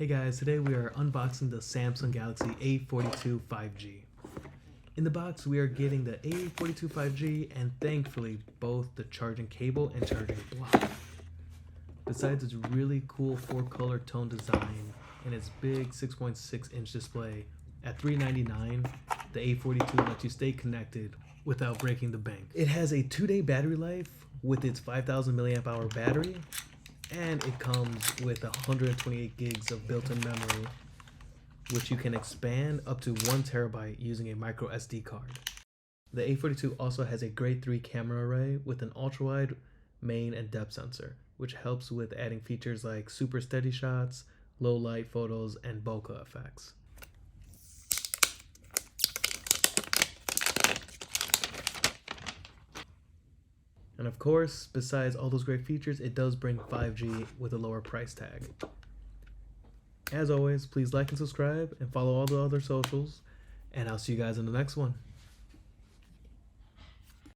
Hey guys, today we are unboxing the Samsung Galaxy A42 5G. In the box we are getting the A42 5G and thankfully both the charging cable and charging block. Besides its really cool 4-color tone design and its big 6.6-inch display, at $399 the A42 lets you stay connected without breaking the bank. It has a 2-day battery life with its 5,000 mAh battery, and it comes with 128 gigs of built-in memory, which you can expand up to 1 terabyte using a micro SD card. The A42 also has a grade 3 camera array with an ultra-wide main and depth sensor, which helps with adding features like super steady shots, low light photos, and bokeh effects. And of course, besides all those great features, it does bring 5G with a lower price tag. As always, please like and subscribe and follow all the other socials, and I'll see you guys in the next one.